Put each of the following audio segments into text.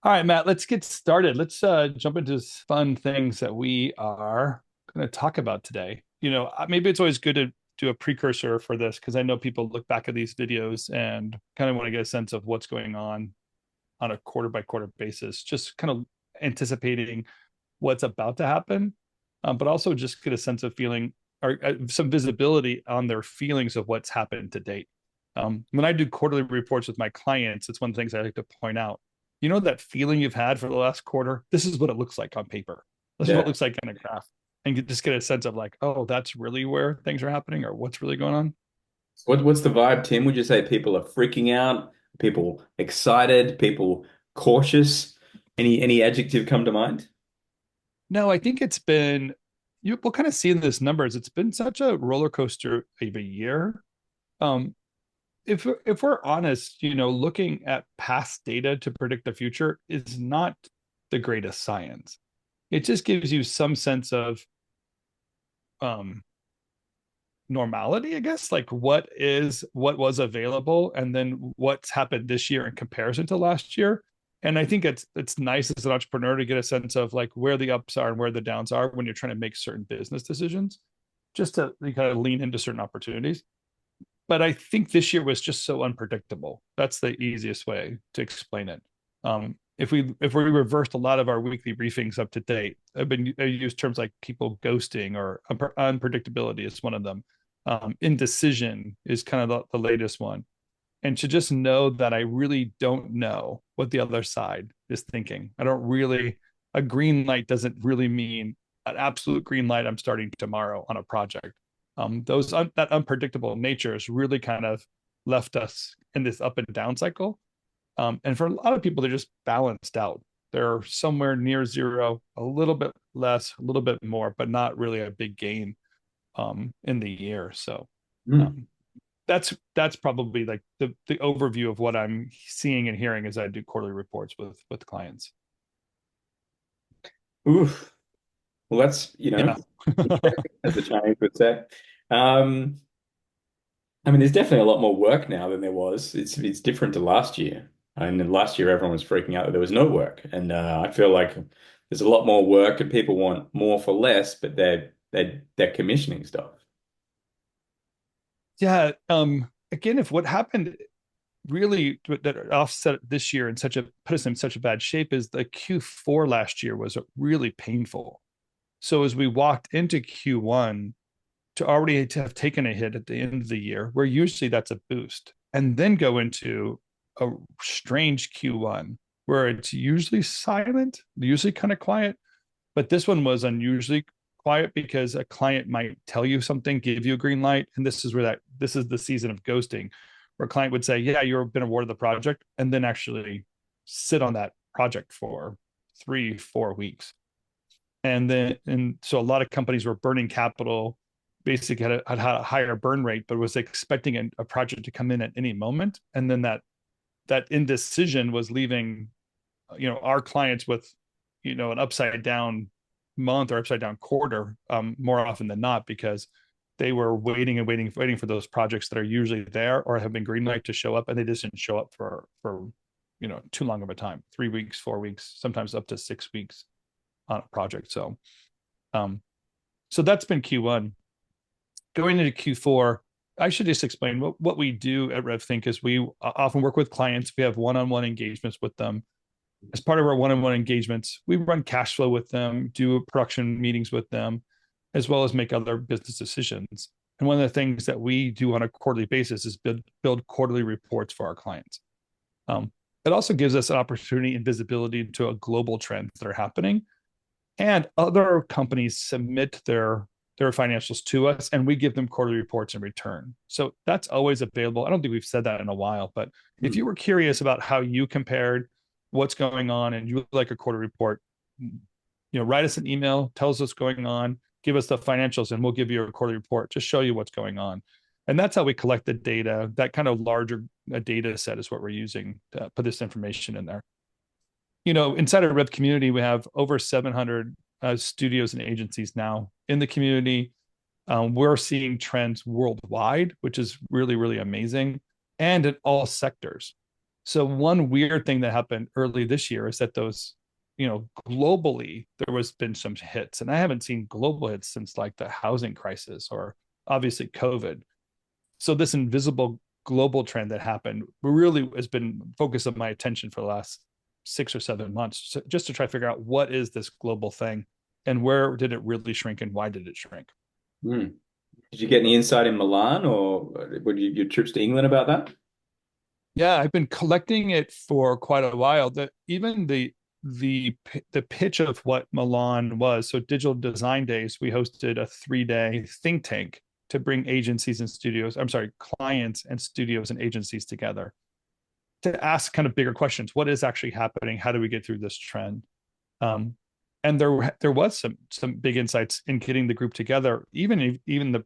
All right, Matt, let's get started. Let's jump into some fun things that we are going to talk about today. Maybe it's always good to do a precursor for this because I know people look back at these videos and kind of want to get a sense of what's going on a quarter by quarter basis, just kind of anticipating what's about to happen, but also just get a sense of feeling or some visibility on their feelings of what's happened to date. When I do quarterly reports with my clients, it's one of the things I like to point out. You know that feeling you've had for the last quarter? This is what it looks like on paper. This is what it Yeah. looks like in a graph. And you just get a sense of like, oh, that's really where things are happening or what's really going on. What's the vibe, Tim? Would you say people are freaking out? People excited? People cautious? Any adjective come to mind? No, I think it's been, we'll kind of see in this numbers, it's been such a roller coaster of a year. Um, if we're honest, looking at past data to predict the future is not the greatest science. It just gives you some sense of um normality, I guess, like what was available and then what's happened this year in comparison to last year. And I think it's nice as an entrepreneur to get a sense of like where the ups are and where the downs are when you're trying to make certain business decisions, just to kind of lean into certain opportunities. But I think this year was just so unpredictable. That's the easiest way to explain it. If we reversed a lot of our weekly briefings up to date, I use terms like people ghosting or unpredictability is one of them. Indecision is kind of the latest one. And to just know that I really don't know what the other side is thinking. I don't really, a green light doesn't really mean an absolute green light. I'm starting tomorrow on a project. That unpredictable nature has really kind of left us in this up and down cycle. And for a lot of people, they're just balanced out. They're somewhere near zero, a little bit less, a little bit more, but not really a big gain in the year. So Hmm. um, that's probably like the overview of what I'm seeing and hearing as I do quarterly reports with clients. Oof. Well, Yeah. as the Chinese would say. Um, I mean, there's definitely a lot more work now than there was. It's different to last year. And last year, everyone was freaking out that there was no work, and I feel like there's a lot more work, and people want more for less, but they're commissioning stuff. Yeah. Again, if what happened really that offset this year in such a put us in such a bad shape is the Q4 last year was really painful. So as we walked into Q1 to already to have taken a hit at the end of the year, where usually that's a boost, and then go into a strange Q1 where it's usually silent, usually kind of quiet, but this one was unusually quiet because a client might tell you something, give you a green light, and this is the season of ghosting, where a client would say, "Yeah, you've been awarded the project," and then actually sit on that project for 3, 4 weeks, and so a lot of companies were burning capital, basically had a higher burn rate, but was expecting a project to come in at any moment, and then that indecision was leaving our clients with an upside down month or upside down quarter, more often than not, because they were waiting and waiting for those projects that are usually there or have been greenlight to show up, and they just didn't show up for too long of a time, 3 weeks, 4 weeks, sometimes up to 6 weeks on a project. Um so that's been Q1. Going into Q4, I should just explain what we do at RevThink is we often work with clients. We have one-on-one engagements with them. As part of our one-on-one engagements, we run cash flow with them, do production meetings with them, as well as make other business decisions. And one of the things that we do on a quarterly basis is build quarterly reports for our clients. Um, it also gives us an opportunity and visibility into a global trends that are happening, and other companies submit their financials to us, and we give them quarterly reports in return. So that's always available. I don't think we've said that in a while, but if Hmm. you were curious about how you compared what's going on and you would like a quarter report, write us an email, tell us what's going on, give us the financials, and we'll give you a quarterly report to show you what's going on. And that's how we collect the data. That kind of larger data set is what we're using to put this information in there. Inside of RevCommunity, we have over 700 studios and agencies now in the community. We're seeing trends worldwide, which is really, really amazing, and in all sectors. So one weird thing that happened early this year is that those, globally there was been some hits, and I haven't seen global hits since like the housing crisis or obviously COVID. So this invisible global trend that happened really has been focus of my attention for the last 6 or 7 months, just to try to figure out what is this global thing and where did it really shrink and why did it shrink. Hmm. Did you get any insight in Milan or were your trips to England about that? Yeah, I've been collecting it for quite a while. That even the pitch of what Milan was. So Digital Design Days, we hosted a 3-day think tank to bring agencies and studios, I'm sorry, clients and studios and agencies together to ask kind of bigger questions. What is actually happening? How do we get through this trend? Um, and there was some big insights in getting the group together, even the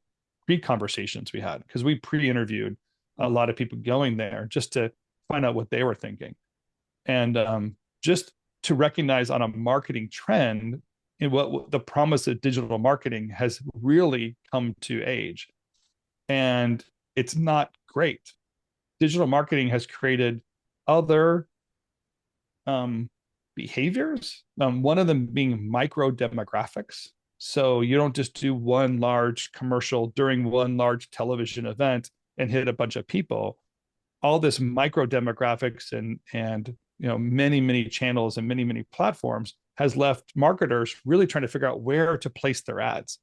pre-conversations we had, because we pre-interviewed a lot of people going there just to find out what they were thinking. And just to recognize on a marketing trend in what the promise of digital marketing has really come to age. And it's not great. Digital marketing has created other um, behaviors. One of them being micro demographics. So you don't just do one large commercial during one large television event and hit a bunch of people. All this micro demographics and many channels and many platforms has left marketers really trying to figure out where to place their ads.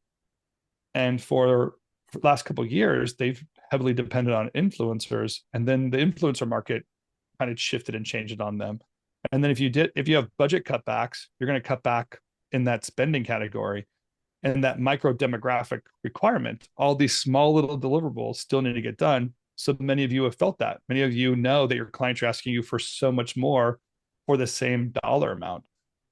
And for the last couple of years, they've heavily depended on influencers, and then the influencer market kind of shifted and changed it on them. And then if you have budget cutbacks, you're going to cut back in that spending category, and that micro demographic requirement. All these small little deliverables still need to get done. So many of you have felt that. Many of you know that your clients are asking you for so much more for the same dollar amount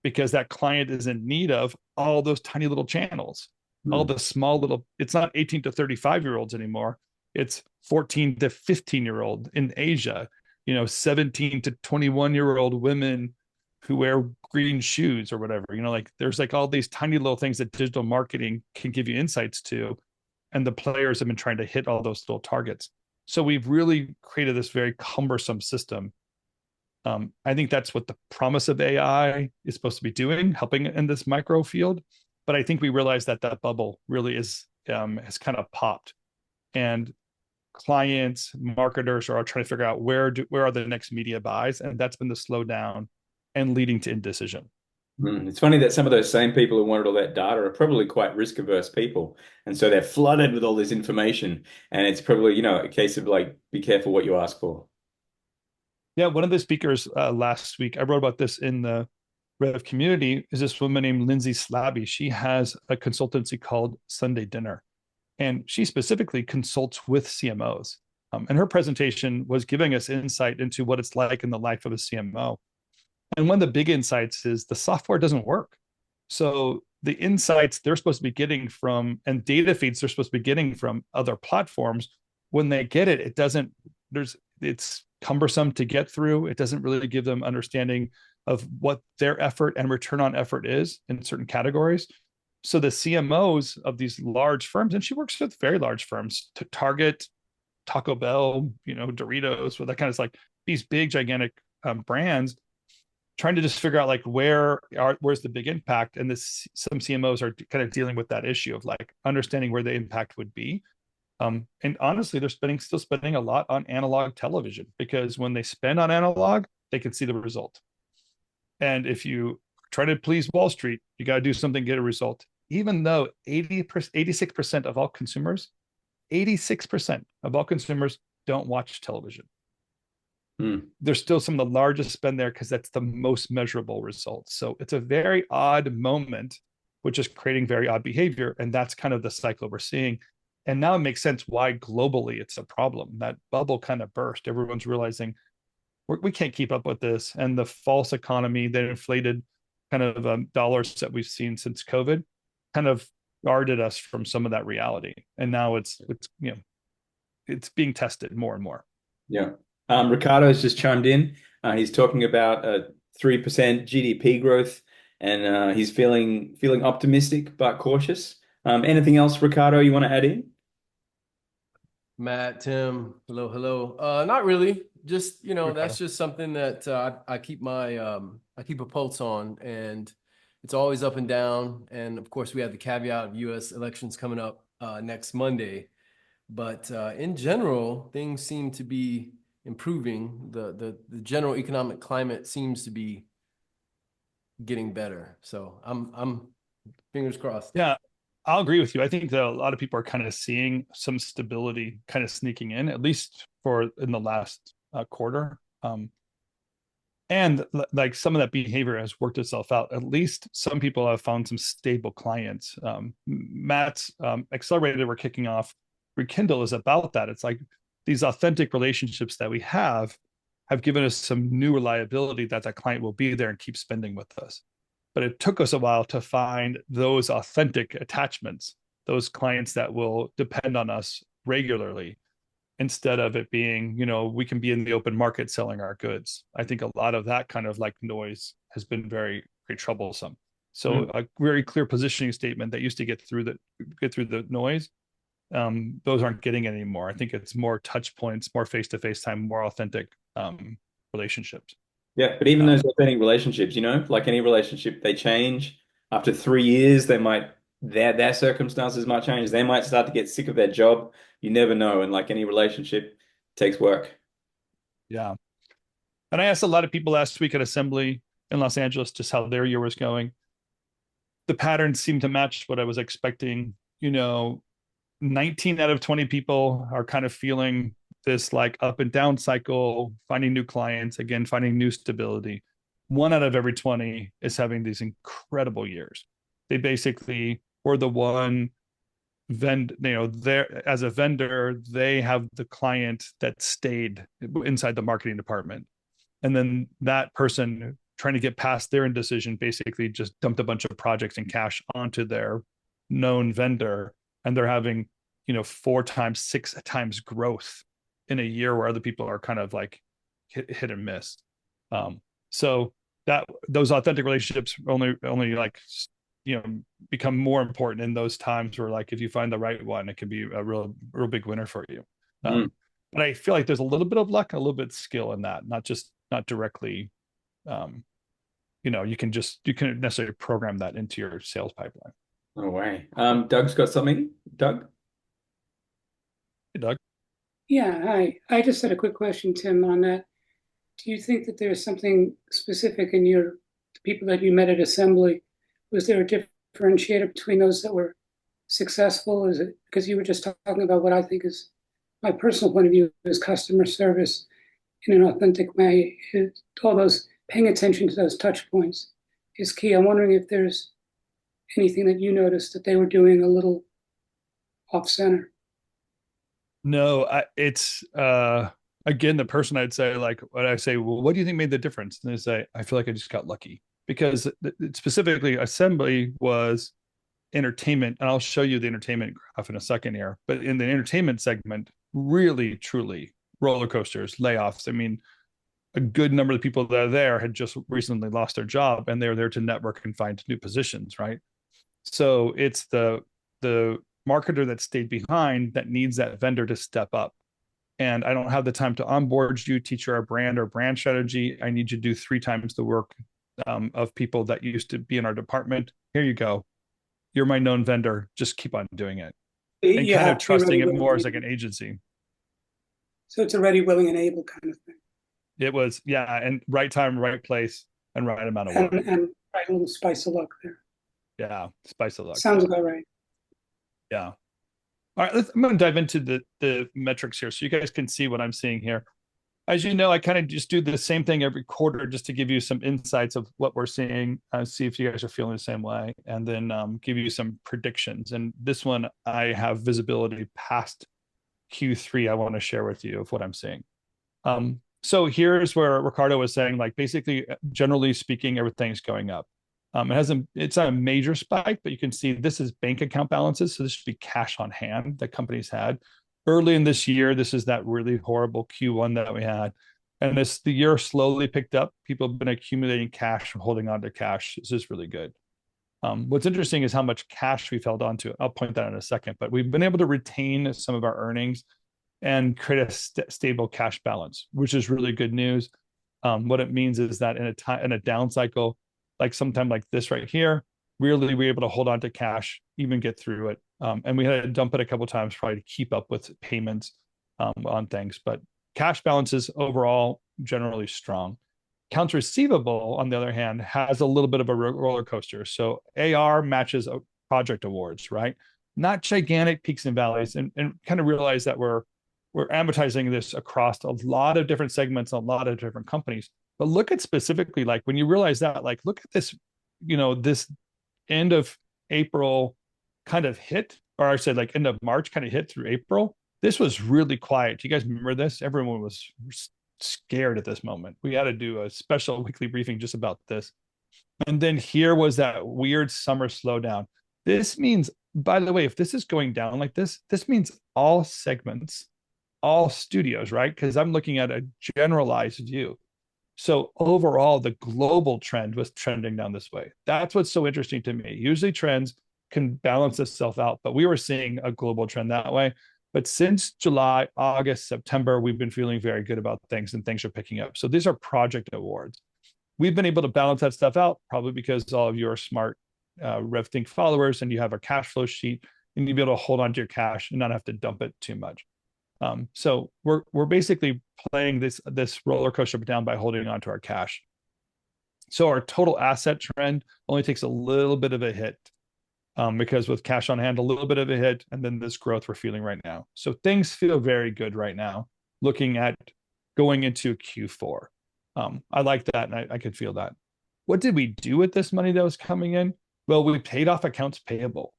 because that client is in need of all those tiny little channels, all Hmm. the small little, it's not 18 to 35-year-olds anymore. It's 14 to 15-year-old in Asia, 17 to 21-year-old women who wear green shoes or whatever. Like there's like all these tiny little things that digital marketing can give you insights to. And the players have been trying to hit all those little targets. So we've really created this very cumbersome system. I think that's what the promise of AI is supposed to be doing, helping in this micro field. But I think we realize that that bubble really has kind of popped, and clients, marketers are all trying to figure out where are the next media buys, and that's been the slowdown and leading to indecision. It's funny that some of those same people who wanted all that data are probably quite risk averse people. And so they're flooded with all this information. And it's probably, a case of like, be careful what you ask for. Yeah, one of the speakers last week, I wrote about this in the RevCommunity, is this woman named Lindsay Slabby. She has a consultancy called Sunday Dinner, and she specifically consults with CMOs. And her presentation was giving us insight into what it's like in the life of a CMO. And one of the big insights is the software doesn't work. So the insights they're supposed to be getting from and data feeds they're supposed to be getting from other platforms, when they get it, it doesn't, it's cumbersome to get through. It doesn't really give them understanding of what their effort and return on effort is in certain categories. So the CMOs of these large firms, and she works with very large firms to Target, Taco Bell, Doritos, with that kind of like these big, gigantic brands, trying to just figure out like where's the big impact. And some CMOs are kind of dealing with that issue of like understanding where the impact would be. And honestly, they're still spending a lot on analog television because when they spend on analog, they can see the result. And if you try to please Wall Street, you got to do something to get a result. Even though 86% of all consumers, 86% of all consumers don't watch television. Hmm. There's still some of the largest spend there because that's the most measurable results. So it's a very odd moment, which is creating very odd behavior. And that's kind of the cycle we're seeing. And now it makes sense why globally it's a problem. That bubble kind of burst. Everyone's realizing we can't keep up with this. And the false economy, the inflated kind of dollars that we've seen since COVID kind of guarded us from some of that reality. And now it's being tested more and more. Yeah. Ricardo has just chimed in. He's talking about 3% GDP growth, and he's feeling optimistic but cautious. Anything else, Ricardo, you want to add in? Matt, Tim, hello, hello. Not really. just, that's Ricardo? just something that I keep I keep a pulse on, and it's always up and down. And of course, we have the caveat of U.S. elections coming up next Monday. But in general, things seem to be improving. The general economic climate seems to be getting better. So I'm fingers crossed. Yeah, I'll agree with you. I think that a lot of people are kind of seeing some stability kind of sneaking in, at least for in the last quarter. And like some of that behavior has worked itself out. At least some people have found some stable clients. Matt's accelerator we're kicking off, Rekindle, is about that. It's like these authentic relationships that we have given us some new reliability that that client will be there and keep spending with us. But it took us a while to find those authentic attachments, those clients that will depend on us regularly, instead of it being, we can be in the open market selling our goods. I think a lot of that kind of like noise has been very, very troublesome. So a very clear positioning statement that used to get through the noise, those aren't getting anymore. I think it's more touch points, more face-to-face time, more authentic relationships. Yeah, but even those Um, authentic relationships, like any relationship, they change. After 3 years, their circumstances might change. They might start to get sick of their job. You never know. And like any relationship, it takes work. yeah. And I asked a lot of people last week at Assembly in Los Angeles just how their year was going. The patterns seemed to match what I was expecting. 19 out of 20 people are kind of feeling this like up and down cycle, finding new clients, again, finding new stability. One out of every 20 is having these incredible years. They basically were the one there as a vendor, they have the client that stayed inside the marketing department. And then that person trying to get past their indecision basically just dumped a bunch of projects and cash onto their known vendor, and they're having 4 times 6 times growth in a year where other people are kind of like hit and miss. So that those authentic relationships only like become more important in those times where like if you find the right one, it can be a real big winner for you. Mm. But I feel like there's a little bit of luck, a little bit of skill in that, not directly. um you can necessarily program that into your sales pipeline. No way. Doug's got something. Doug? Hey, Doug. Yeah, hi. I just had a quick question, Tim, on that. Do you think that there's something specific in the people that you met at Assembly? Was there a differentiator between those that were successful? Is it because you were just talking about what I think is my personal point of view is customer service in an authentic way? All those paying attention to those touch points is key. I'm wondering if there's anything that you noticed that they were doing a little off center. No, it's again the person I'd say like when I say, well, what do you think made the difference? And they say, I feel like I just got lucky because specifically Assembly was entertainment, and I'll show you the entertainment graph in a second here. But in the entertainment segment, really truly roller coasters, layoffs. I mean, a good number of the people that are there had just recently lost their job, and they were there to network and find new positions, right? So it's the marketer that stayed behind that needs that vendor to step up. And I don't have the time to onboard you, teach you our brand or brand strategy. I need you to do 3 times the work of people that used to be in our department. Here you go. You're my known vendor. Just keep on doing it. And You kind of have to be ready, trusting it willing, more and as like able. an agency. So it's a ready, willing, and able kind of thing. It was, yeah, and right time, right place, and right amount of And work. and right, a little spice of luck there. Yeah, spice of luck. Sounds Yeah. about right. Yeah. All right, I'm going to dive into the metrics here so you guys can see what I'm seeing here. As you know, I kind of just do the same thing every quarter just to give you some insights of what we're seeing, see if you guys are feeling the same way, and then give you some predictions. And this one, I have visibility past Q3 I want to share with you of what I'm seeing. So here's where Ricardo was saying, like, basically, generally speaking, everything's going up. It's not a major spike, but you can see this is bank account balances. So this should be cash on hand that companies had early in this year. This is that really horrible Q1 that we had. And the year slowly picked up. People have been accumulating cash and holding on to cash. This is really good. What's interesting is how much cash we've held on to. I'll point that out in a second, but we've been able to retain some of our earnings. and create a stable cash balance, which is really good news. What it means is that in a down cycle, like sometime like this right here, really we're able to hold on to cash, even get through it. And we had to dump it a couple of times probably to keep up with payments on things. But cash balances overall generally strong. Accounts receivable, on the other hand, has a little bit of a roller coaster. So AR matches project awards, right? Not gigantic peaks and valleys, and kind of realize that we're amortizing this across a lot of different segments, a lot of different companies. But look at specifically, like when you realize that, like look at this, this end of April kind of hit, or I said like end of March kind of hit through April. This was really quiet. Do you guys remember this? Everyone was scared at this moment. We had to do a special weekly briefing just about this. And then here was that weird summer slowdown. This means, by the way, if this is going down like this means all segments, all studios, right? Because I'm looking at a generalized view. So overall, the global trend was trending down this way. That's what's so interesting to me. Usually trends can balance itself out, but we were seeing a global trend that way. But since July, August, September, we've been feeling very good about things, and things are picking up. So these are project awards. We've been able to balance that stuff out, probably because all of you are smart RevThink followers and you have a cash flow sheet, and you'll be able to hold on to your cash and not have to dump it too much. So we're basically playing this roller coaster down by holding on to our cash. So our total asset trend only takes a little bit of a hit, because with cash on hand, a little bit of a hit, and then this growth we're feeling right now. So things feel very good right now, looking at going into Q4. I like that, and I could feel that. What did we do with this money that was coming in? Well, we paid off accounts payable,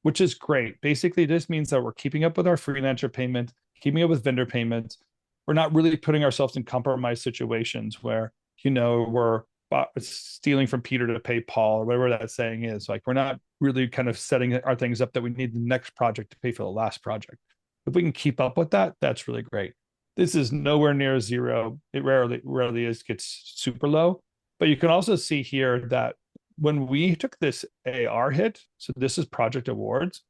which is great. Basically, this means that we're keeping up with our freelancer payments, keeping up with vendor payments. We're not really putting ourselves in compromised situations where, we're stealing from Peter to pay Paul, or whatever that saying is. Like, we're not really kind of setting our things up that we need the next project to pay for the last project. If we can keep up with that, that's really great. This is nowhere near zero. It rarely gets super low. But you can also see here that when we took this AR hit, so this is project awards,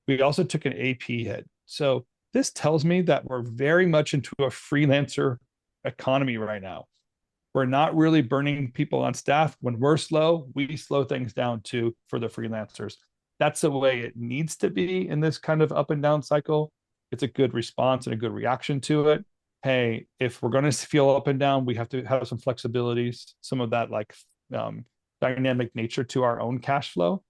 we also took an AP hit. So this tells me that we're very much into a freelancer economy right now. We're not really burning people on staff. When we're slow, we slow things down too for the freelancers. That's the way it needs to be in this kind of up and down cycle. It's a good response and a good reaction to it. Hey, if we're going to feel up and down, we have to have some flexibilities, some of that like dynamic nature to our own cash flow.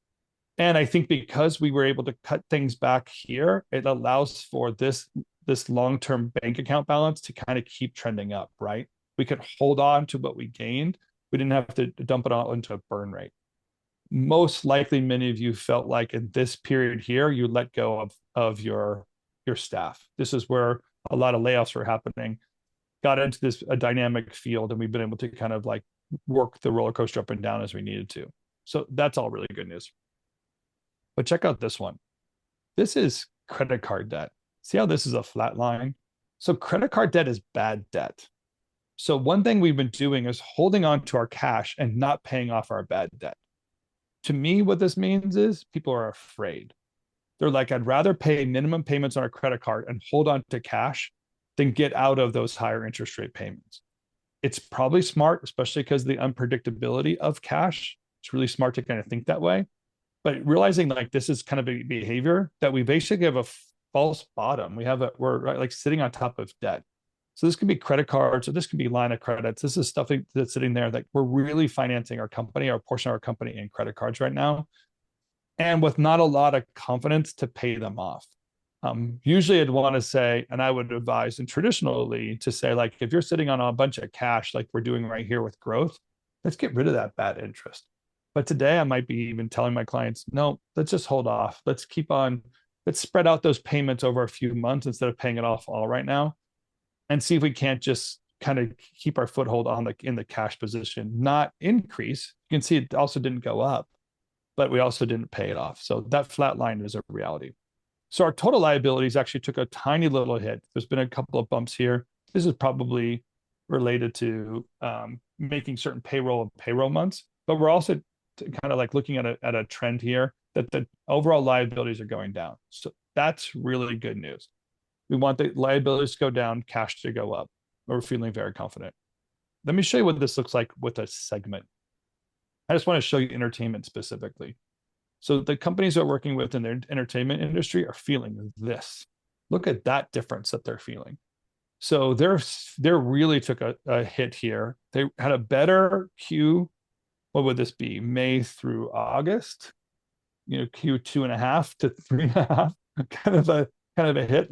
And I think because we were able to cut things back here, it allows for this long-term bank account balance to kind of keep trending up, right? We could hold on to what we gained. We didn't have to dump it all into a burn rate. Most likely, many of you felt like in this period here, you let go of your staff. This is where a lot of layoffs were happening. Got into a dynamic field, and we've been able to kind of like work the roller coaster up and down as we needed to. So that's all really good news. But check out this one. This is credit card debt. See how this is a flat line? So credit card debt is bad debt. So one thing we've been doing is holding on to our cash and not paying off our bad debt. To me, what this means is people are afraid. They're like, I'd rather pay minimum payments on a credit card and hold on to cash than get out of those higher interest rate payments. It's probably smart, especially because of the unpredictability of cash. It's really smart to kind of think that way. But realizing like this is kind of a behavior that we basically have a false bottom. We're like sitting on top of debt. So this can be credit cards, or this can be line of credits. This is stuff that's sitting there that we're really financing our company, our portion of our company in credit cards right now, and with not a lot of confidence to pay them off. Usually I'd want to say, and I would advise, and traditionally to say, like, if you're sitting on a bunch of cash, like we're doing right here with growth, let's get rid of that bad interest. But today I might be even telling my clients, no, let's just hold off. Let's spread out those payments over a few months instead of paying it off all right now, and see if we can't just kind of keep our foothold in the cash position, not increase. You can see it also didn't go up, but we also didn't pay it off. So that flat line is a reality. So our total liabilities actually took a tiny little hit. There's been a couple of bumps here. This is probably related to making certain payroll months, but we're also kind of like looking at a trend here that the overall liabilities are going down. So that's really good news. We want the liabilities to go down, cash to go up. We're feeling very confident. Let me show you what this looks like with a segment. I just want to show you entertainment specifically. So the companies we're working with in the entertainment industry are feeling this. Look at that difference that they're feeling. So they're really took a hit here. They had a better Q. What would this be? May through August, Q2.5 to 3.5, kind of a hit.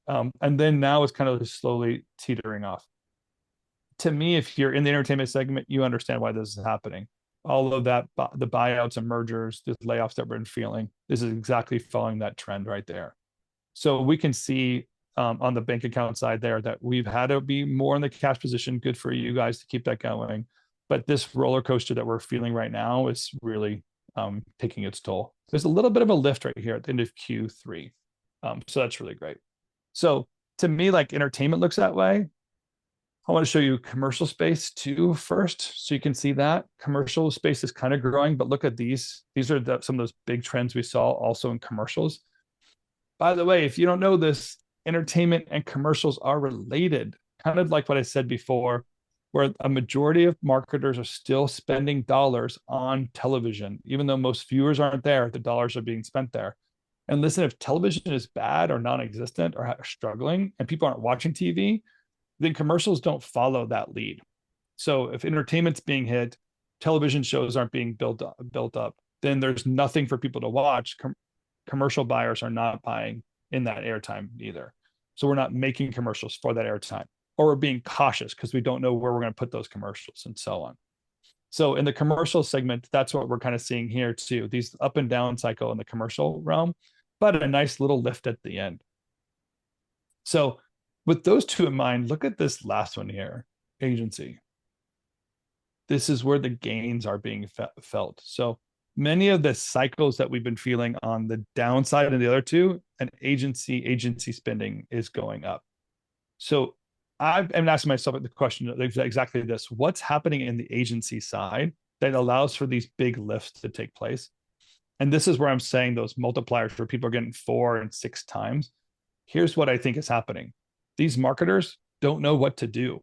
And then now it's kind of slowly teetering off. To me, if you're in the entertainment segment, you understand why this is happening. All of that, the buyouts and mergers, the layoffs that we're feeling, this is exactly following that trend right there. So we can see on the bank account side there that we've had to be more in the cash position. Good for you guys to keep that going. But this roller coaster that we're feeling right now is really taking its toll. There's a little bit of a lift right here at the end of Q3. So that's really great. So to me, like entertainment looks that way. I want to show you commercial space too first, so you can see that commercial space is kind of growing, but look at these. These are some of those big trends we saw also in commercials. By the way, if you don't know this, entertainment and commercials are related, kind of like what I said before, where a majority of marketers are still spending dollars on television. Even though most viewers aren't there, the dollars are being spent there. And listen, if television is bad or non-existent or struggling and people aren't watching TV, then commercials don't follow that lead. So if entertainment's being hit, television shows aren't being built up, then there's nothing for people to watch. Commercial buyers are not buying in that airtime either. So we're not making commercials for that airtime, or we're being cautious because we don't know where we're going to put those commercials and so on. So in the commercial segment, that's what we're kind of seeing here too, these up and down cycle in the commercial realm, but a nice little lift at the end. So with those two in mind, look at this last one here, agency. This is where the gains are being felt. So many of the cycles that we've been feeling on the downside and the other two, and agency spending is going up. So I'm asking myself the question exactly this: what's happening in the agency side that allows for these big lifts to take place? And this is where I'm saying those multipliers where people are getting 4 and 6 times. Here's what I think is happening. These marketers don't know what to do.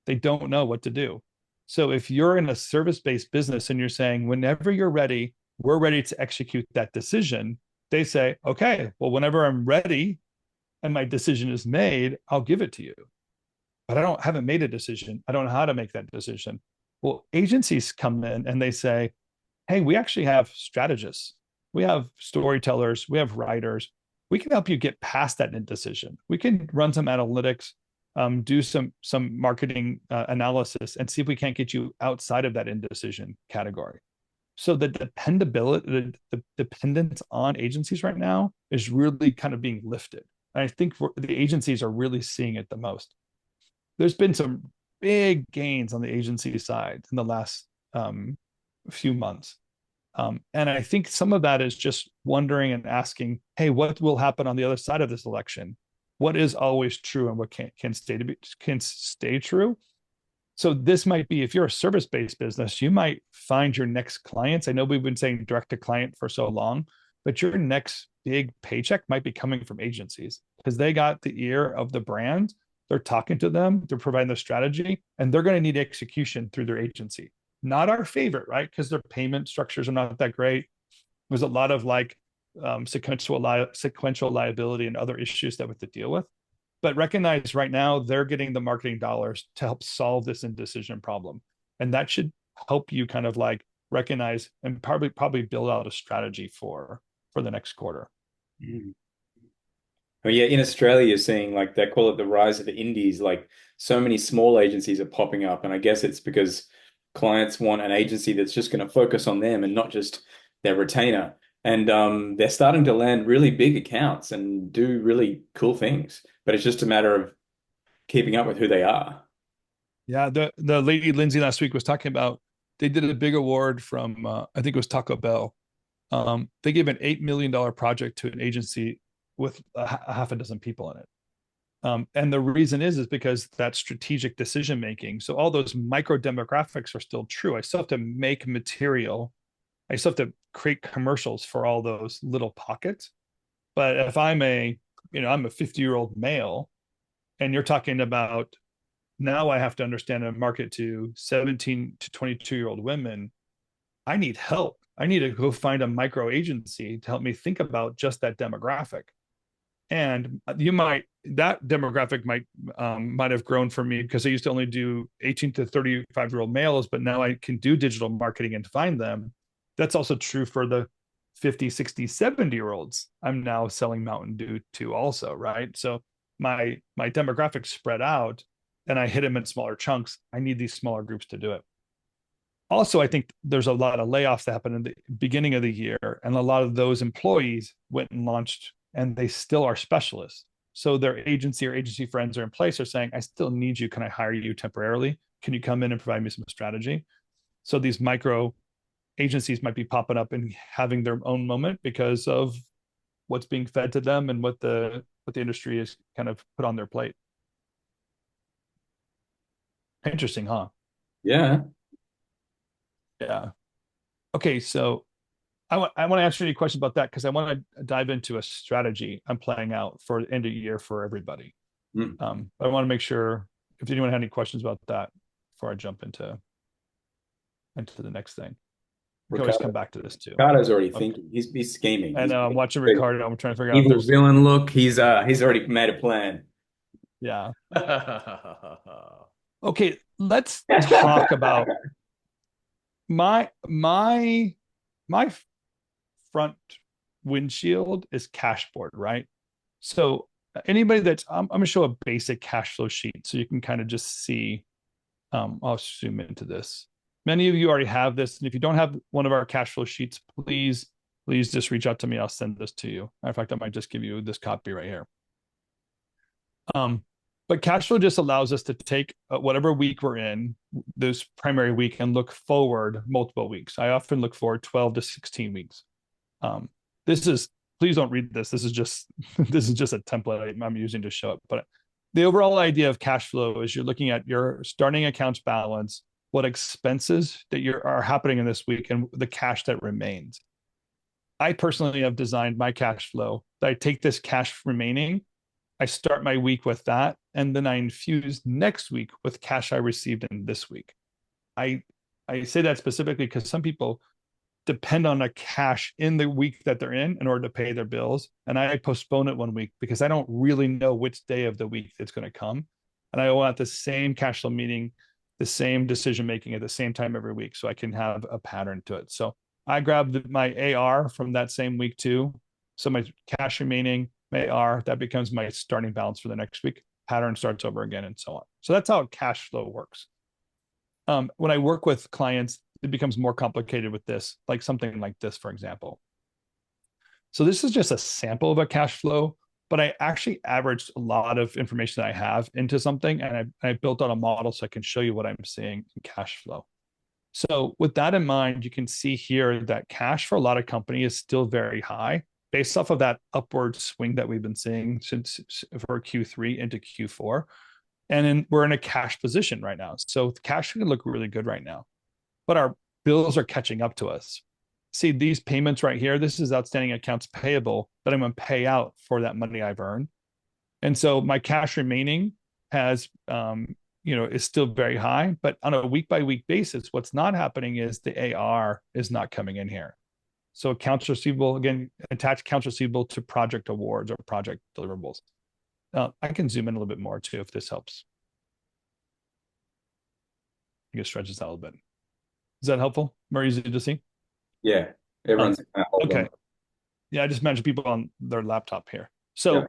They don't know what to do. So if you're in a service-based business and you're saying, whenever you're ready, we're ready to execute that decision, they say, okay, well, whenever I'm ready and my decision is made, I'll give it to you. But haven't made a decision. I don't know how to make that decision. Well, agencies come in and they say, hey, we actually have strategists. We have storytellers. We have writers. We can help you get past that indecision. We can run some analytics, do some marketing analysis, and see if we can't get you outside of that indecision category. So the dependability, the dependence on agencies right now is really kind of being lifted. And I think the agencies are really seeing it the most. There's been some big gains on the agency side in the last few months. And I think some of that is just wondering and asking, hey, what will happen on the other side of this election? What is always true and what can stay true? So this might be, if you're a service-based business, you might find your next clients. I know we've been saying direct to client for so long, but your next big paycheck might be coming from agencies because they got the ear of the brand. They're talking to them, they're providing their strategy, and they're going to need execution through their agency. Not our favorite, right? Because their payment structures are not that great. There's a lot of sequential liability and other issues that we have to deal with. But recognize right now they're getting the marketing dollars to help solve this indecision problem. And that should help you kind of recognize and probably build out a strategy for the next quarter. Mm. Well, yeah, in Australia, you're seeing they call it the rise of the indies. So many small agencies are popping up. And I guess it's because clients want an agency that's just going to focus on them and not just their retainer. And they're starting to land really big accounts and do really cool things. But it's just a matter of keeping up with who they are. Yeah, the lady Lindsay last week was talking about, they did a big award from I think it was Taco Bell. They gave an $8 million project to an agency with a half a dozen people in it. And the reason is because that strategic decision making. So all those micro demographics are still true. I still have to make material. I still have to create commercials for all those little pockets. But if I'm a I'm a 50-year-old male, and you're talking about now I have to understand and market to 17 to 22-year-old women. I need help. I need to go find a micro agency to help me think about just that demographic. And that demographic might have grown for me because I used to only do 18 to 35-year-old males, but now I can do digital marketing and find them. That's also true for the 50, 60, 70-year-olds I'm now selling Mountain Dew to also, right? So my demographics spread out and I hit them in smaller chunks. I need these smaller groups to do it. Also, I think there's a lot of layoffs that happened in the beginning of the year, and a lot of those employees went and launched, and they still are specialists. So their agency or agency friends are in place are saying, I still need you. Can I hire you temporarily? Can you come in and provide me some strategy? So these micro agencies might be popping up and having their own moment because of what's being fed to them and what the industry is kind of put on their plate. Interesting, huh? Yeah. Yeah. Okay, so I want to answer any questions about that because I want to dive into a strategy I'm playing out for the end of the year for everybody. Mm. But I want to make sure if anyone had any questions about that before I jump into the next thing. We can always come back to this too. Ricardo's already thinking. He's scheming. I know. I'm watching Ricardo. I'm trying to figure out if Evil there's villain look. He's already made a plan. yeah. Okay, let's talk about my front windshield is cashboard, right? So anybody I'm going to show a basic cash flow sheet so you can kind of just see. I'll zoom into this. Many of you already have this, and if you don't have one of our cash flow sheets, please just reach out to me. I'll send this to you. In fact, I might just give you this copy right here. But cash flow just allows us to take whatever week we're in, this primary week, and look forward multiple weeks. I often look forward 12 to 16 weeks. Please don't read this. This is just a template I'm using to show it. But the overall idea of cash flow is you're looking at your starting accounts balance, what expenses that are happening in this week, and the cash that remains. I personally have designed my cash flow that I take this cash remaining, I start my week with that, and then I infuse next week with cash I received in this week. I say that specifically because some people depend on a cash in the week that they're in order to pay their bills. And I postpone it one week because I don't really know which day of the week it's going to come. And I want the same cash flow meeting, the same decision making at the same time every week so I can have a pattern to it. So I grabbed my AR from that same week too. So my cash remaining, my AR, that becomes my starting balance for the next week. Pattern starts over again and so on. So that's how cash flow works. When I work with clients, it becomes more complicated with this, like something like this, for example. So this is just a sample of a cash flow, but I actually averaged a lot of information that I have into something, and I built out a model so I can show you what I'm seeing in cash flow. So with that in mind, you can see here that cash for a lot of companies is still very high based off of that upward swing that we've been seeing since for Q3 into Q4. And then we're in a cash position right now. So cash can look really good right now, but our bills are catching up to us. See these payments right here. This is outstanding accounts payable that I'm going to pay out for that money I've earned. And so my cash remaining has, is still very high, but on a week by week basis, what's not happening is the AR is not coming in here. So accounts receivable, again, attach accounts receivable to project awards or project deliverables. I can zoom in a little bit more too, if this helps. I guess stretches out a little bit. Is that helpful? More easy to see? Yeah, everyone's okay. On. Yeah, I just mentioned people on their laptop here. So yeah.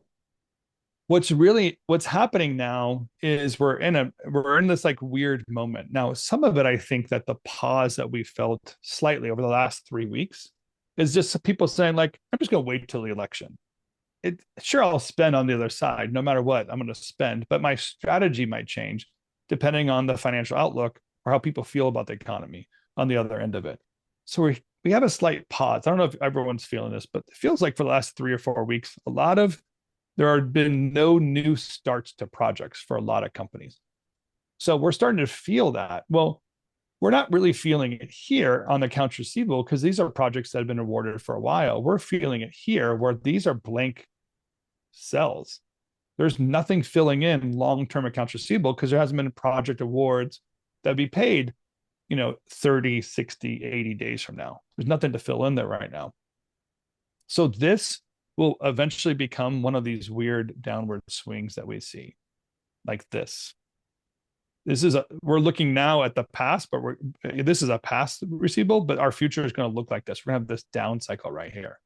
What's happening now is we're in this like weird moment. Now, some of it, I think that the pause that we felt slightly over the last 3 weeks is just people saying like, I'm just going to wait till the election. Sure, I'll spend on the other side, no matter what I'm going to spend, but my strategy might change depending on the financial outlook or how people feel about the economy on the other end of it. So we have a slight pause. I don't know if everyone's feeling this, but it feels like for the last 3 or 4 weeks, there have been no new starts to projects for a lot of companies. So we're starting to feel that. Well, we're not really feeling it here on the accounts receivable because these are projects that have been awarded for a while. We're feeling it here where these are blank sells. There's nothing filling in long-term accounts receivable because there hasn't been project awards that be paid, 30, 60, 80 days from now. There's nothing to fill in there right now. So this will eventually become one of these weird downward swings that we see, like this. We're looking now at the past, but this is a past receivable, but our future is going to look like this. We're going to have this down cycle right here.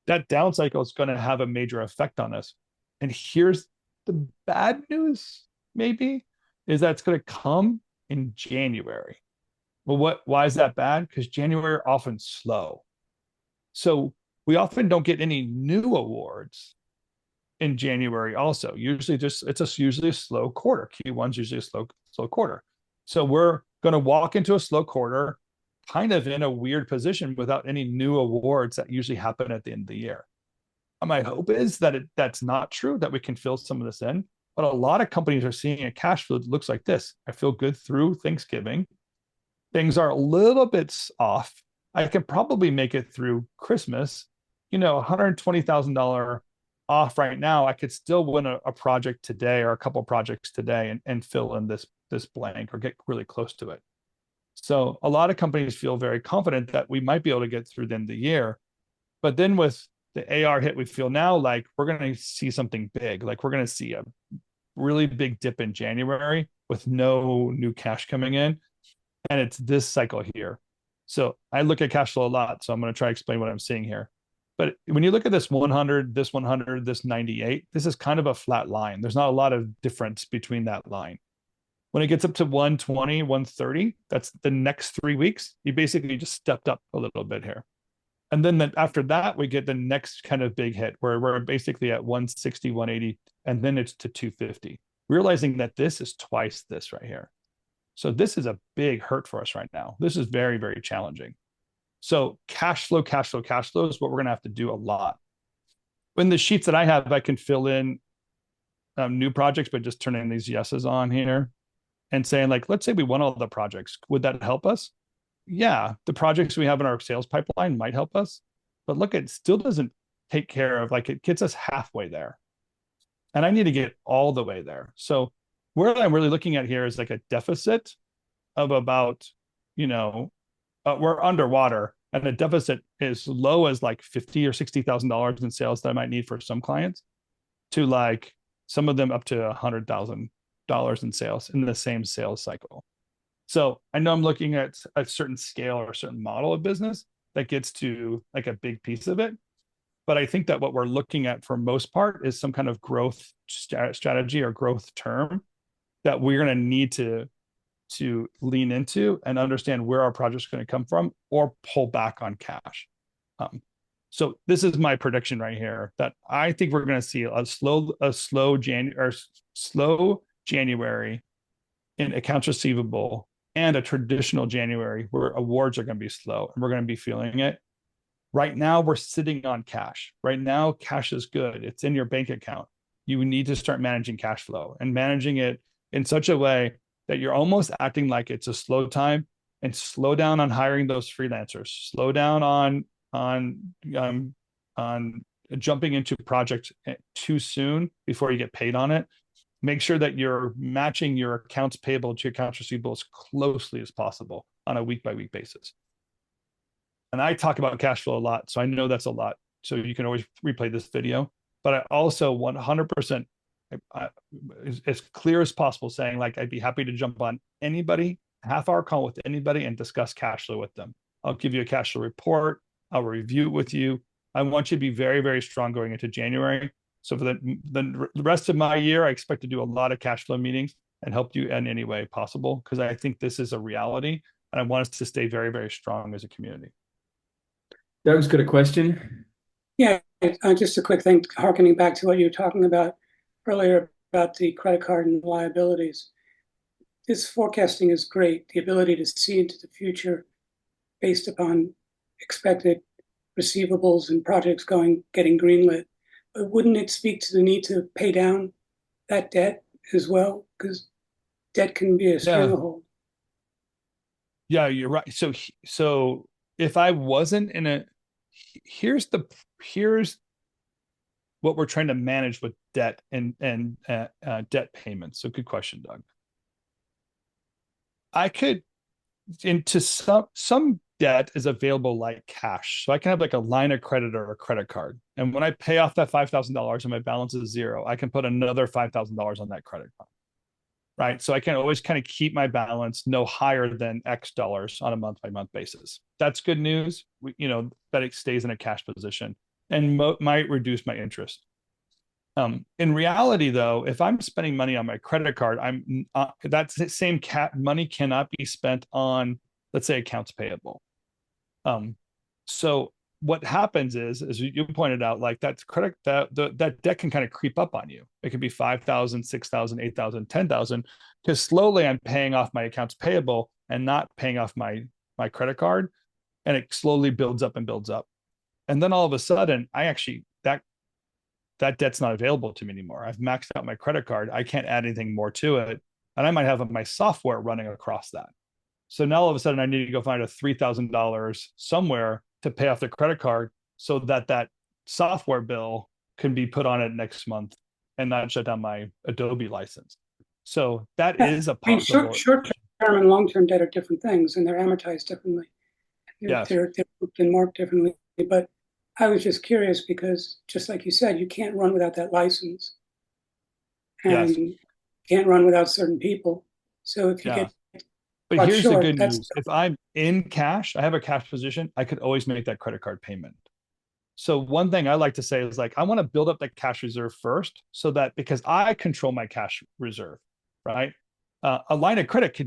That down cycle is going to have a major effect on us. And here's the bad news, maybe, is that it's going to come in January. Well, why is that bad? Because January are often slow. So we often don't get any new awards in January also. Usually usually a slow quarter. Q1 is usually a slow quarter. So we're going to walk into a slow quarter kind of in a weird position without any new awards that usually happen at the end of the year. My hope is that that's not true, that we can fill some of this in. But a lot of companies are seeing a cash flow that looks like this. I feel good through Thanksgiving. Things are a little bit off. I can probably make it through Christmas. $120,000 off right now. I could still win a project today or a couple of projects today and fill in this blank or get really close to it. So a lot of companies feel very confident that we might be able to get through the end of the year. But then with the AR hit, we feel now like we're going to see something big. Like we're going to see a really big dip in January with no new cash coming in. And it's this cycle here. So I look at cash flow a lot. So I'm going to try to explain what I'm seeing here. But when you look at this 100, this 100, this 98, this is kind of a flat line. There's not a lot of difference between that line. When it gets up to 120, 130, that's the next 3 weeks. You basically just stepped up a little bit here. And then after that, we get the next kind of big hit where we're basically at 160, 180, and then it's to 250, realizing that this is twice this right here. So this is a big hurt for us right now. This is very, very challenging. So cash flow is what we're going to have to do a lot. In the sheets that I have, I can fill in new projects by just turning these yeses on here and saying, like, let's say we won all the projects. Would that help us? Yeah, the projects we have in our sales pipeline might help us. But look, it still doesn't take care of, like, it gets us halfway there. And I need to get all the way there. So where I'm really looking at here is like a deficit of about, we're underwater, and a deficit as low as like $50,000 or $60,000 in sales that I might need for some clients, to like some of them up to $100,000 in sales in the same sales cycle. So I know I'm looking at a certain scale or a certain model of business that gets to like a big piece of it. But I think that what we're looking at for most part is some kind of growth strategy or growth term that we're going to need to lean into and understand where our project's going to come from or pull back on cash. So this is my prediction right here, that I think we're going to see a slow January in accounts receivable and a traditional January where awards are going to be slow and we're going to be feeling it. Right now, we're sitting on cash. Right now, cash is good. It's in your bank account. You need to start managing cash flow and managing it in such a way that you're almost acting like it's a slow time, and slow down on hiring those freelancers. Slow down on jumping into projects too soon before you get paid on it. Make sure that you're matching your accounts payable to your accounts receivable as closely as possible on a week-by-week basis. And I talk about cash flow a lot, so I know that's a lot. So you can always replay this video. But I also 100%, as clear as possible, saying, like, I'd be happy to jump on anybody, half-hour call with anybody and discuss cash flow with them. I'll give you a cash flow report. I'll review it with you. I want you to be very, very strong going into January. So for the rest of my year, I expect to do a lot of cash flow meetings and help you in any way possible, because I think this is a reality, and I want us to stay very, very strong as a community. Doug's got a question. Yeah, just a quick thing, harkening back to what you were talking about earlier about the credit card and liabilities. This forecasting is great, the ability to see into the future based upon expected receivables and projects getting greenlit. But wouldn't it speak to the need to pay down that debt as well? Because debt can be a stranglehold. Yeah, you're right. So if I wasn't in here's what we're trying to manage with debt and debt payments. So good question, Doug. I could into some debt is available like cash. So I can have like a line of credit or a credit card. And when I pay off that $5,000 and my balance is zero, I can put another $5,000 on that credit card. Right. So I can always kind of keep my balance no higher than X dollars on a month by month basis. That's good news. That it stays in a cash position and might reduce my interest. In reality, though, if I'm spending money on my credit card, that's the same money cannot be spent on, let's say, accounts payable. So what happens is, as you pointed out, like that debt can kind of creep up on you. It could be 5,000, 6,000, 8,000, 10,000, because slowly I'm paying off my accounts payable and not paying off my credit card, and it slowly builds up and builds up, and then all of a sudden, that debt's not available to me anymore. I've maxed out my credit card. I can't add anything more to it, and I might have my software running across that. So now all of a sudden, I need to go find a $3,000 somewhere to pay off the credit card so that software bill can be put on it next month and not shut down my Adobe license. So that is a possible. Short term and long term debt are different things, and they're amortized differently. Yes. They're grouped and marked differently. But I was just curious because, just like you said, you can't run without that license, and Yes. can't run without certain people. So if you get but here's the good news. If I'm in cash, I have a cash position, I could always make that credit card payment. So one thing I like to say is like, I want to build up that cash reserve first so that because I control my cash reserve, right? A line of credit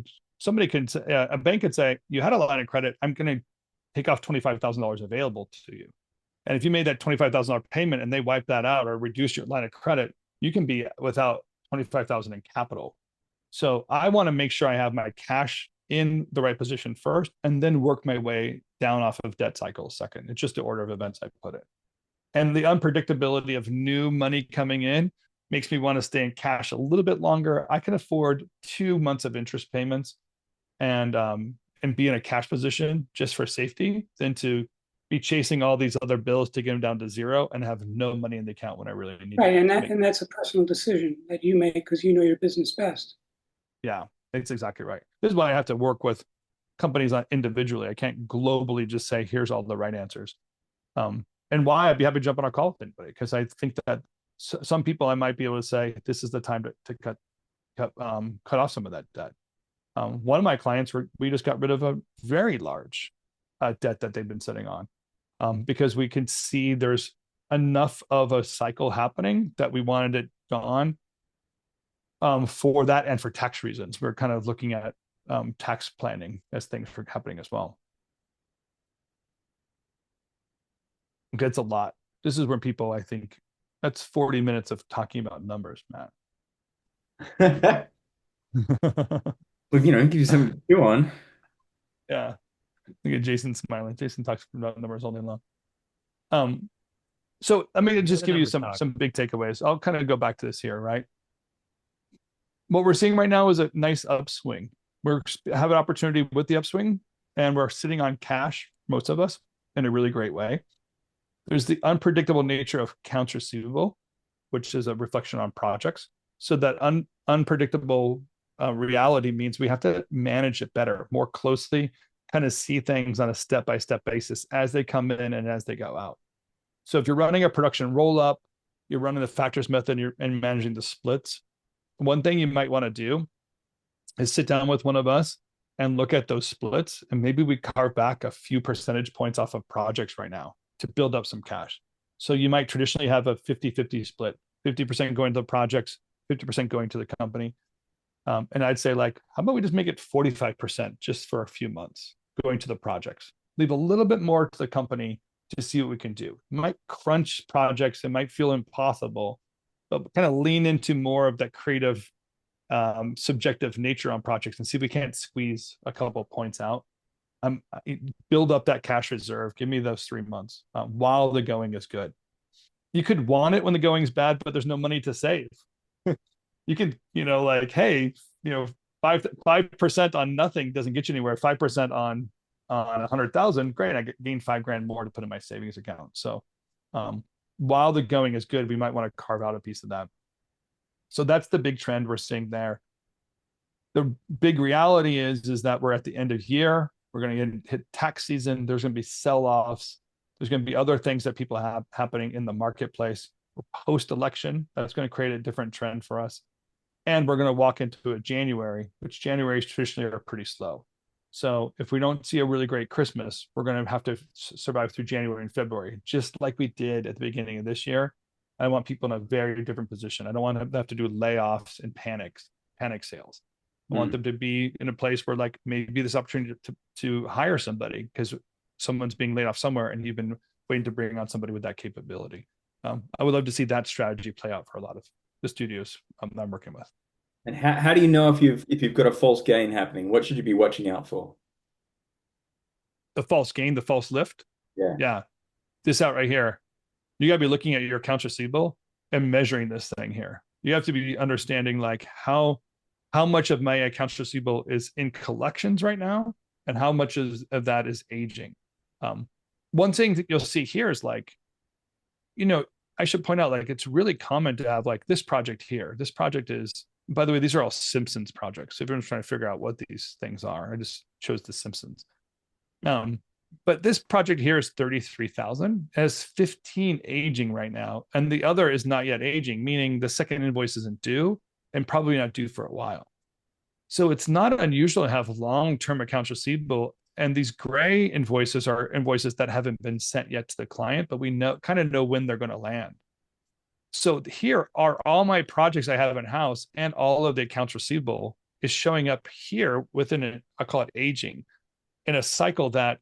a bank could say, you had a line of credit, I'm going to take off $25,000 available to you. And if you made that $25,000 payment and they wipe that out or reduce your line of credit, you can be without $25,000 in capital. So I want to make sure I have my cash in the right position first, and then work my way down off of debt cycles second. It's just the order of events I put it. And the unpredictability of new money coming in makes me want to stay in cash a little bit longer. I can afford 2 months of interest payments and be in a cash position just for safety than to be chasing all these other bills to get them down to zero and have no money in the account when I really need it. Right, and that's a personal decision that you make because you know your business best. Yeah, that's exactly right. This is why I have to work with companies individually. I can't globally just say, here's all the right answers. And why I'd be happy to jump on a call with anybody, because I think that some people I might be able to say, this is the time to cut off some of that debt. One of my clients, we just got rid of a very large debt that they've been sitting on because we could see there's enough of a cycle happening that we wanted it gone. For that and for tax reasons, we're kind of looking at tax planning as things are happening as well. It's a lot. This is where people, I think, that's 40 minutes of talking about numbers, Matt. Well, give you something to chew on. Yeah. Look at Jason smiling. Jason talks about numbers all day long. So let me just give you some big takeaways. I'll kind of go back to this here, right? What we're seeing right now is a nice upswing. We have an opportunity with the upswing, and we're sitting on cash, most of us, in a really great way. There's the unpredictable nature of accounts receivable, which is a reflection on projects. So that unpredictable reality means we have to manage it better, more closely, kind of see things on a step-by-step basis as they come in and as they go out. So if you're running a production roll-up, you're running the factors method, and managing the splits, one thing you might want to do is sit down with one of us and look at those splits, and maybe we carve back a few percentage points off of projects right now to build up some cash. So you might traditionally have a 50-50 split, 50% going to the projects, 50% going to the company. And I'd say, like, how about we just make it 45% just for a few months going to the projects? Leave a little bit more to the company to see what we can do. It might crunch projects, it might feel impossible, but kind of lean into more of that creative, subjective nature on projects and see if we can't squeeze a couple of points out. Build up that cash reserve. Give me those 3 months while the going is good. You could want it when the going is bad, but there's no money to save. You can, like, hey, 5% on nothing doesn't get you anywhere. 5% on 100,000, great. I gained $5,000 more to put in my savings account. So while the going is good, we might want to carve out a piece of that. So that's the big trend we're seeing there. The big reality is that we're at the end of year. We're going to hit tax season. There's going to be sell-offs. There's going to be other things that people have happening in the marketplace. Post-election, that's going to create a different trend for us. And we're going to walk into a January, which Januaries traditionally are pretty slow. So if we don't see a really great Christmas, we're going to have to survive through January and February, just like we did at the beginning of this year. I want people in a very different position. I don't want to have to do layoffs and panic sales. I want them to be in a place where like maybe this opportunity to hire somebody because someone's being laid off somewhere and you've been waiting to bring on somebody with that capability. I would love to see that strategy play out for a lot of the studios that I'm working with. And how do you know if you've got a false gain happening? What should you be watching out for? The false gain, the false lift. Yeah. This out right here. You got to be looking at your accounts receivable and measuring this thing here. You have to be understanding like how much of my accounts receivable is in collections right now and how much of that is aging. One thing that you'll see here is like, I should point out, like, it's really common to have like this project here. This project is, by the way, these are all Simpsons projects. So everyone's trying to figure out what these things are. I just chose the Simpsons. But this project here is 33,000, has 15 aging right now. And the other is not yet aging, meaning the second invoice isn't due and probably not due for a while. So it's not unusual to have long-term accounts receivable. And these gray invoices are invoices that haven't been sent yet to the client, but we kind of know when they're going to land. So here are all my projects I have in house, and all of the accounts receivable is showing up here within I'll call it aging, in a cycle that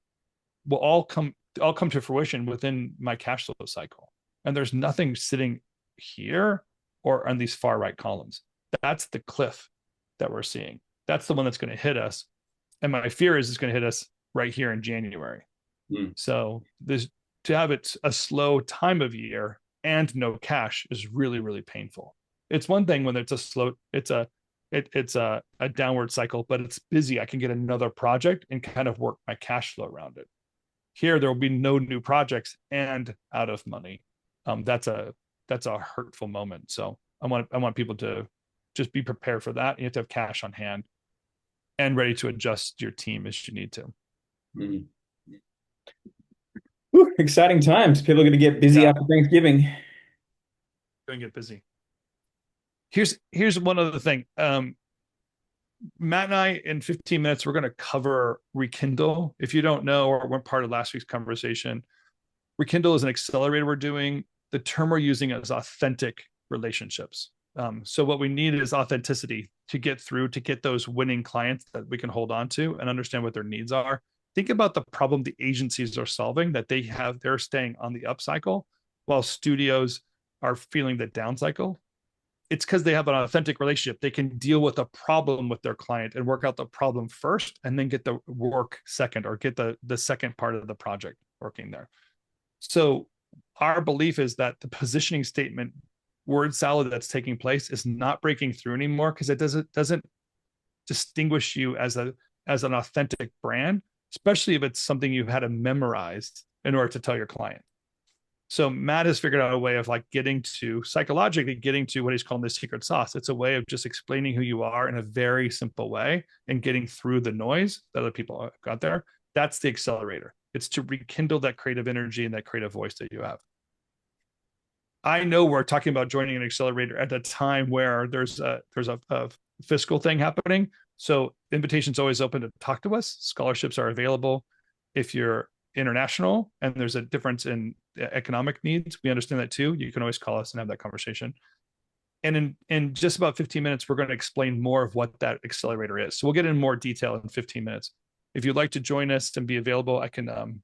will all come to fruition within my cash flow cycle. And there's nothing sitting here or on these far right columns. That's the cliff that we're seeing. That's the one that's going to hit us. And my fear is it's going to hit us right here in January. So to have it a slow time of year and no cash is really, really painful. It's one thing when it's a downward cycle, but it's busy. I can get another project and kind of work my cash flow around it. Here, there will be no new projects and out of money. That's a hurtful moment. So I want people to just be prepared for that. You have to have cash on hand and ready to adjust your team as you need to. Whew, exciting times. People are going to get busy after Thanksgiving. Going to get busy. Here's one other thing. Matt and I, in 15 minutes, we're going to cover Rekindle. If you don't know or weren't part of last week's conversation, Rekindle is an accelerator we're doing. The term we're using is authentic relationships. So what we need is authenticity to get those winning clients that we can hold on to and understand what their needs are. Think about the problem the agencies are solving, that they're staying on the up cycle while studios are feeling the down cycle. It's because they have an authentic relationship. They can deal with a problem with their client and work out the problem first and then get the work second, or get the second part of the project working there. So our belief is that the positioning statement word salad that's taking place is not breaking through anymore, because it doesn't distinguish you as an authentic brand, especially if it's something you've had to memorize in order to tell your client. So Matt has figured out a way of like psychologically getting to what he's calling the secret sauce. It's a way of just explaining who you are in a very simple way and getting through the noise that other people got there. That's the accelerator. It's to rekindle that creative energy and that creative voice that you have. I know we're talking about joining an accelerator at a time where there's a fiscal thing happening. So invitation's always open to talk to us. Scholarships are available if you're international and there's a difference in economic needs. We understand that too. You can always call us and have that conversation. And in just about 15 minutes, we're going to explain more of what that accelerator is. So we'll get in more detail in 15 minutes. If you'd like to join us and be available, I can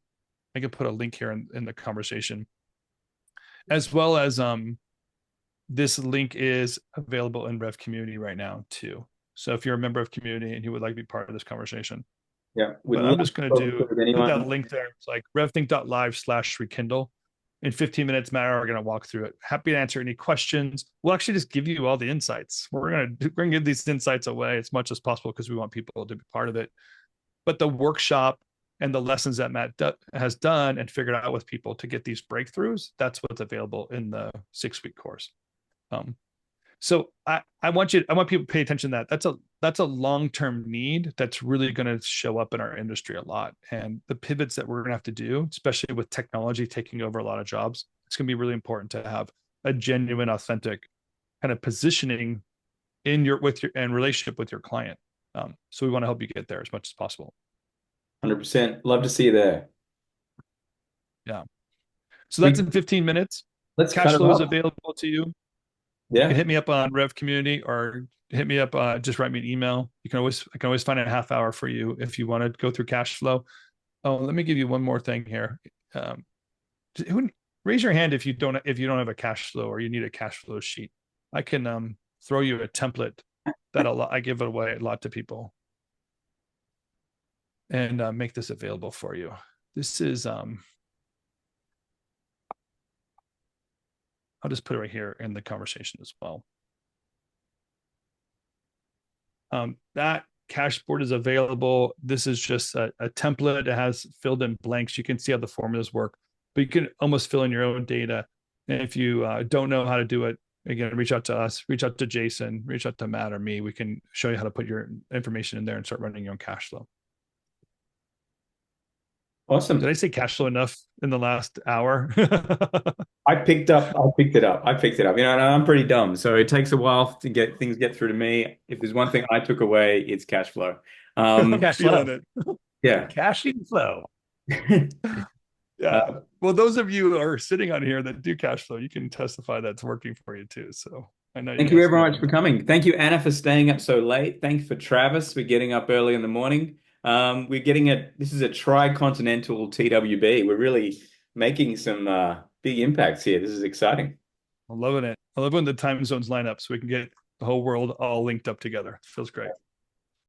put a link here in the conversation. As well as this link is available in RevCommunity right now too. So if you're a member of community and you would like to be part of this conversation, I'm just going to put that link there. It's like RevThink.live/rekindle. In 15 minutes, Matt and I are going to walk through it. Happy to answer any questions. We'll actually just give you all the insights. We're going to give these insights away as much as possible because we want people to be part of it. But the workshop and the lessons that Matt has done and figured out with people to get these breakthroughs, that's what's available in the 6-week course. So I want people to pay attention to that. That's a long-term need that's really going to show up in our industry a lot. And the pivots that we're going to have to do, especially with technology taking over a lot of jobs, it's going to be really important to have a genuine, authentic kind of positioning in your relationship with your client. So we want to help you get there as much as possible. 100%. Love to see you there. Yeah. So that's in 15 minutes. Let's Cash cut flow it is off. available to you. Yeah. You can hit me up on RevCommunity or hit me up, just write me an email. I can always find a half hour for you if you want to go through cash flow. Oh, let me give you one more thing here. Raise your hand if you don't have a cash flow or you need a cash flow sheet. I can throw you a template that I give it away a lot to people and make this available for you. This is I'll just put it right here in the conversation as well. That cashboard is available. This is just a template. It has filled in blanks. You can see how the formulas work, but you can almost fill in your own data. And if you don't know how to do it, again, reach out to us, reach out to Jason, reach out to Matt or me. We can show you how to put your information in there and start running your own cash flow. Awesome. Did I say cash flow enough in the last hour? I picked it up. You know, and I'm pretty dumb, so it takes a while to get through to me. If there's one thing I took away, it's cash flow. Cash flow. Yeah. Cashing flow. Yeah. Well, those of you who are sitting on here that do cash flow, you can testify that's working for you too. So I know. Thank you very much for coming. Thank you, Anna, for staying up so late. Thanks for Travis. We're getting up early in the morning. This is a tri-continental TWB. We're really making some big impacts here. This is exciting. I'm loving it. I love when the time zones line up so we can get the whole world all linked up together. It feels great.